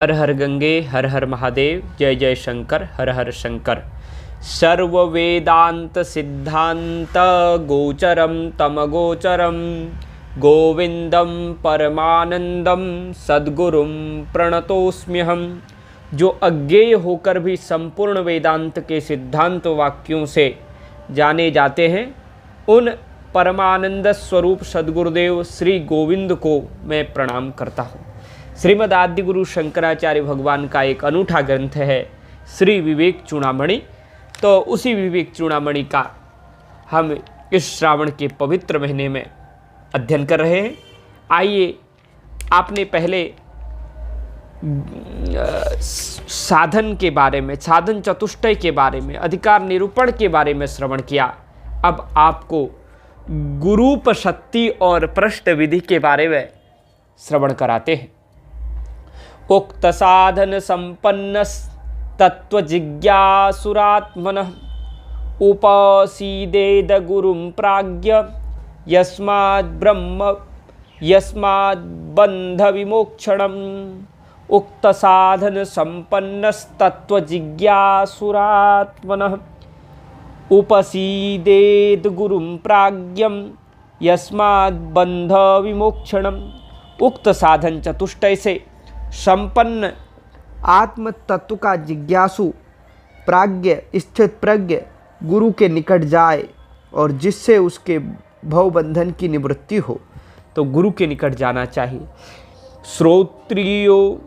हर हर गंगे हर हर महादेव, जय जय शंकर हर हर शंकर। सर्व वेदांत सिद्धांत गोचरम तमगोचरम गोविंदम परमानंदम सद्गुरुम प्रणतोस्म्यहम। जो अज्ञेय होकर भी संपूर्ण वेदांत के सिद्धांत वाक्यों से जाने जाते हैं, उन परमानंद स्वरूप सद्गुरुदेव श्री गोविंद को मैं प्रणाम करता हूँ। श्रीमद् आदि गुरु शंकराचार्य भगवान का एक अनूठा ग्रंथ है श्री विवेक चूड़ामणि। तो उसी विवेक चूड़ामणि का हम इस श्रावण के पवित्र महीने में अध्ययन कर रहे हैं। आइए, आपने पहले साधन के बारे में, साधन चतुष्टय के बारे में, अधिकार निरूपण के बारे में श्रवण किया। अब आपको गुरूपशक्ति और पृष्ठ विधि के बारे में श्रवण कराते हैं। उक्त साधन संपन्न तत्व जिज्ञासुरात्मनः उपसीदेद गुरुं प्राज्ञ यस्माद् बंध विमोक्षणम्। उक्त साधन संपन्न तत्व जिज्ञासुरात्मनः उपसीदेद गुरुं प्राज्ञं यस्माद् बंध विमोक्षणम्। उक्त साधन चतुष्टय से संपन्न आत्म तत्व का जिज्ञासु प्राज्ञ स्थित प्रज्ञ गुरु के निकट जाए और जिससे उसके भवबंधन की निवृत्ति हो, तो गुरु के निकट जाना चाहिए। श्रोत्रियो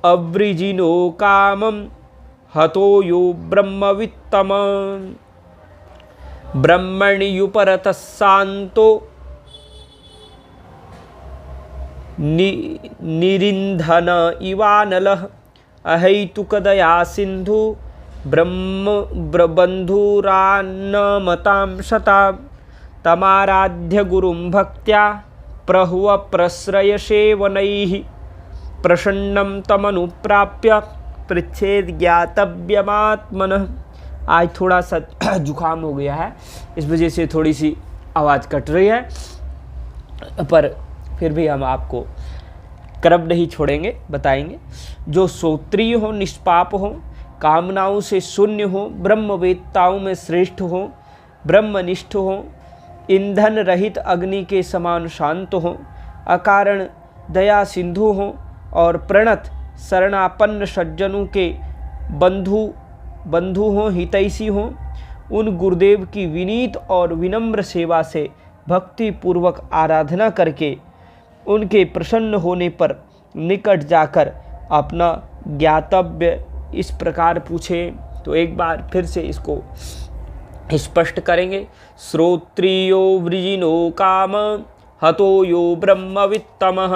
अवृजिनो कामम हतो यो ब्रह्मवित्तम ब्रह्मण्युपरतः शांतो निरिंधन इवानलः अहैतुकदया सिंधु ब्रह्मबंधुरान्नमतां शतां तमाराध्य गुरुं भक्त्या प्रहुव प्रश्रयसेवनैः प्रसन्नं तमनुप्राप्य पृच्छेद ज्ञातव्यमात्मनः। आज थोड़ा सा जुकाम हो गया है, इस वजह से थोड़ी सी आवाज़ कट रही है, पर फिर भी हम आपको क्रम नहीं छोड़ेंगे, बताएंगे। जो श्रोत्रिय हो, निष्पाप हो, कामनाओं से शून्य हो, ब्रह्मवेत्ताओं में श्रेष्ठ हो, ब्रह्मनिष्ठ हो, ईंधन रहित अग्नि के समान शांत हो, अकारण दया सिंधु हो और प्रणत शरणापन्न सज्जनों के बंधु हो, हितैषी हो, उन गुरुदेव की विनीत और विनम्र सेवा से भक्ति पूर्वक आराधना करके उनके प्रसन्न होने पर निकट जाकर अपना ज्ञातव्य इस प्रकार पूछे। तो एक बार फिर से इसको स्पष्ट करेंगे। श्रोत्रियो वृजिनो काम हतो यो ब्रह्मवित्तमः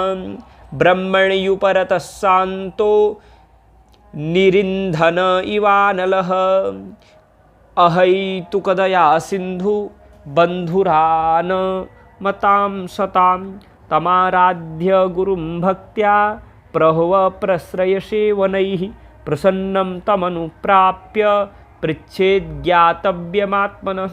ब्रह्मण्युपरतः शांतो निरिंधन इवानलः अहैतुकदया सिंधु बंधुरान मतां शतां तमाराध्य गुरुं भक्त्या प्रहुव प्रश्रयसेवनैः प्रसन्नं तमनुप्राप्य पृच्छेद ज्ञातव्यमात्मनः।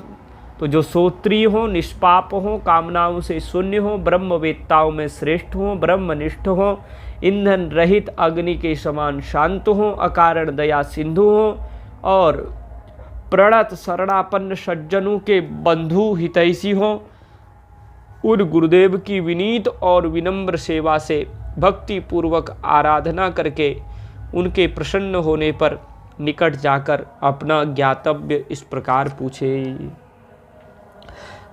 तो जो श्रोत्रिय हो, निष्पाप हो, कामनाओं से शून्य हो, ब्रह्मवेत्ताओं में श्रेष्ठ हो, ब्रह्मनिष्ठ हो, ईंधन रहित अग्नि के समान शांत हो, अकारण दया सिंधु हो और प्रणत शरणापन्न सज्जनों के बंधु हितैषी हो, उन गुरुदेव की विनीत और विनम्र सेवा से भक्ति पूर्वक आराधना करके उनके प्रसन्न होने पर निकट जाकर अपना ज्ञातव्य इस प्रकार पूछे।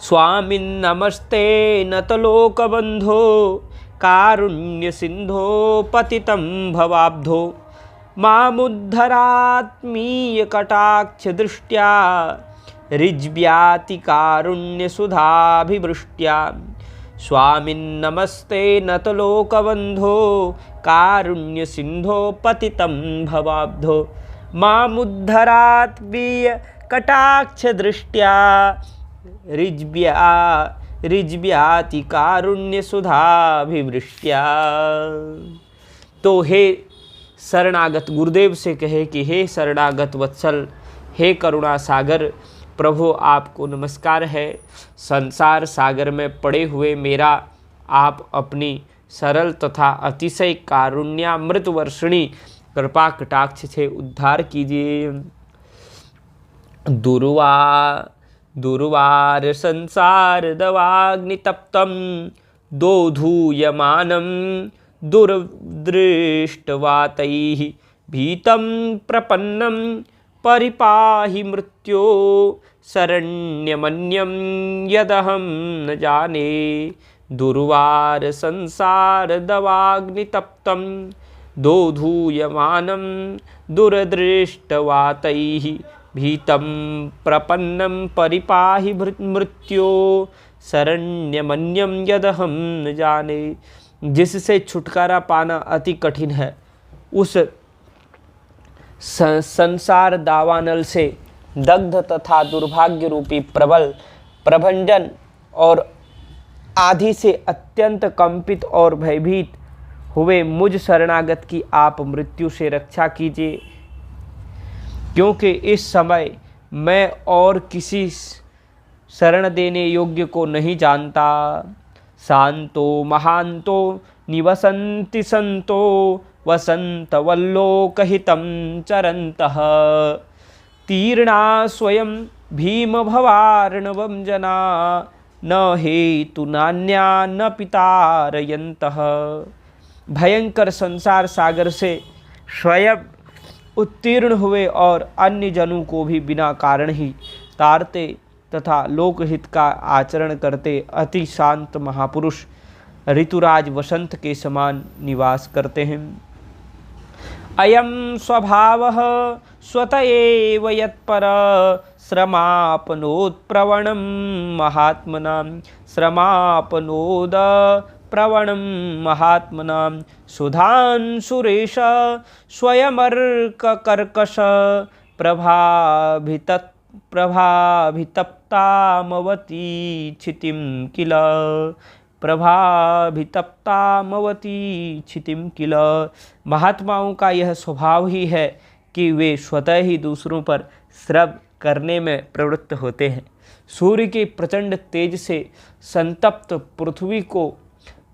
स्वामिन् नमस्ते नतलोकबंधो कारुण्य सिंधो पतितं भवाब्धो मामुद्धरात्मीय कटाक्ष दृष्ट्या ऋज्व्याति कारुण्य सुधाभिवृष्ट्या। स्वामिन् नमस्ते नतलोकबंधो कारुण्य सिंधो पतितं भवाब्धो मामुद्धरात्मीय कटाक्ष दृष्ट्या ऋज्व्याति कारुण्य सुधाभिवृष्ट्या। तो हे शरणागत गुरुदेव से कहे कि हे शरणागत वत्सल, हे करुणा सागर, प्रभु आपको नमस्कार है। संसार सागर में पड़े हुए मेरा आप अपनी सरल तथा अतिशय कारुण्यामृत वर्षिणी कृपा कटाक्ष से उद्धार कीजिए। दुर्वार संसार दवाग्नितप्तं दोधूयमानं दुर्दृष्टवातैः भीतं प्रपन्नं परिपाहि मृत्यो शरण्यमन्यं यदहं न जाने। दुर्वार संसार दवाग्नितप्तं दोधूयमानं दुरदृष्टवातैः भीतं प्रपन्नं परिपाहि मृत्यो शरण्यमन्यं यदहं न जाने। जिससे छुटकारा पाना अति कठिन है, उस संसार दावानल से दग्ध तथा दुर्भाग्य रूपी प्रबल प्रभंजन और आधि से अत्यंत कंपित और भयभीत हुए मुझ शरणागत की आप मृत्यु से रक्षा कीजिए, क्योंकि इस समय मैं और किसी शरण देने योग्य को नहीं जानता। शांतो महांतो निवसन्ति संतो वसन्तवल्लोकहितं चरन्तः। तीर्णा स्वयं भीमभवार्णवं जना न हेतु नान्या न पितारयन्तः। भयंकर संसार सागर से स्वयं उत्तीर्ण हुए और अन्य जनों को भी बिना कारण ही तारते तथा लोकहित का आचरण करते अति शांत महापुरुष ऋतुराज वसंत के समान निवास करते हैं। अयं स्वभावः स्वत एव यत्पर श्रमापनोत्प्रवणं महात्मनां श्रमापनोद प्रवणं महात्मनां सुधान् सुरेश स्वयमर्ककर्कश प्रभाभितप्तामवती क्षितिं किल प्रभाभितप्तामवती क्षितिं किल। महात्माओं का यह स्वभाव ही है कि वे स्वतः ही दूसरों पर श्रम करने में प्रवृत्त होते हैं। सूर्य के प्रचंड तेज से संतप्त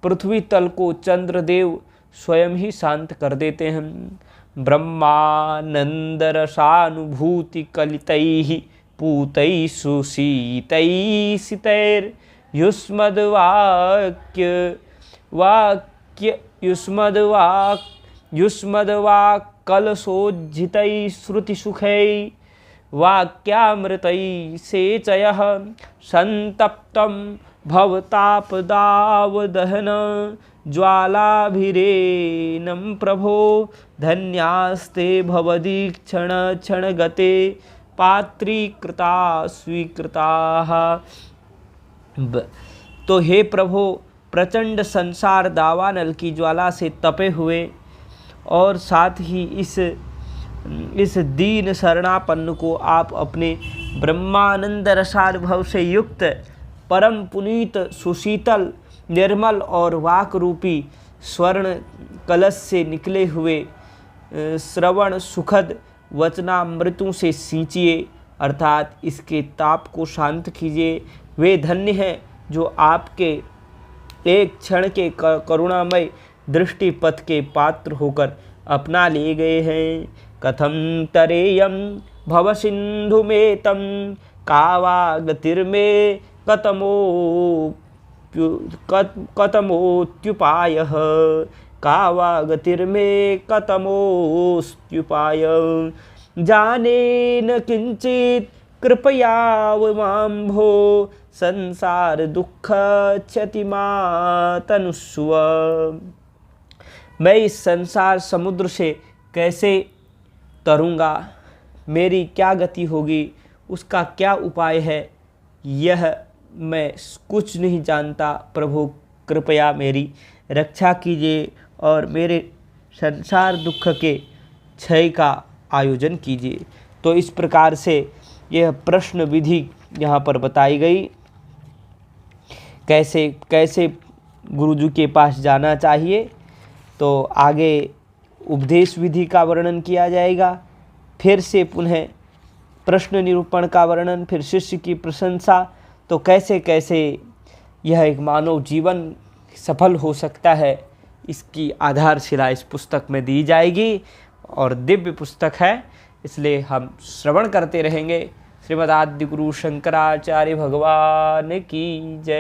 पृथ्वी तल को चंद्रदेव स्वयं ही शांत कर देते हैं। ब्रह्मानंद रसानुभूति कलितैः पूतैः सुशीतैः सितैर् युष्मद्वाक्कलशोज्झितैः श्रुतिसुखैः वाक्यामृतैः सेचयः संतप्तं भवतापदावदहन ज्वालाभिरेनं प्रभो धन्यास्ते भवदीक्षण क्षणगते पात्रीकृता स्वीकृताः। तो हे प्रभो, प्रचंड संसार दावानल की ज्वाला से तपे हुए और साथ ही इस दीन शरणापन्न को आप अपने ब्रह्मानंद रसानुभव से युक्त परम पुनीत सुशीतल निर्मल और वाक रूपी स्वर्ण कलश से निकले हुए श्रवण सुखद वचनामृतों से सींचिए, अर्थात इसके ताप को शांत कीजिए। वे धन्य हैं जो आपके एक क्षण के करुणामय दृष्टिपथ के पात्र होकर अपना लिए गए हैं। कथम तरेयम भव सिंधुमेतं कावागतिर्मे कतमोत्युपायः कावागतिर्मे कतमोस्त्युपाय जाने न किंचित कृपयावमां भो संसार दुख क्षतिमातनुस्व। मैं इस संसार समुद्र से कैसे तरूँगा, मेरी क्या गति होगी, उसका क्या उपाय है, यह मैं कुछ नहीं जानता। प्रभु कृपया मेरी रक्षा कीजिए और मेरे संसार दुख के क्षय का आयोजन कीजिए। तो इस प्रकार से यह प्रश्न विधि यहाँ पर बताई गई, कैसे कैसे गुरुजी के पास जाना चाहिए। तो आगे उपदेश विधि का वर्णन किया जाएगा, फिर से पुनः प्रश्न निरूपण का वर्णन, फिर शिष्य की प्रशंसा। तो कैसे कैसे यह एक मानव जीवन सफल हो सकता है, इसकी आधारशिला इस पुस्तक में दी जाएगी। और दिव्य पुस्तक है, इसलिए हम श्रवण करते रहेंगे। श्रीमद् आद्य गुरु शंकराचार्य भगवान की जय।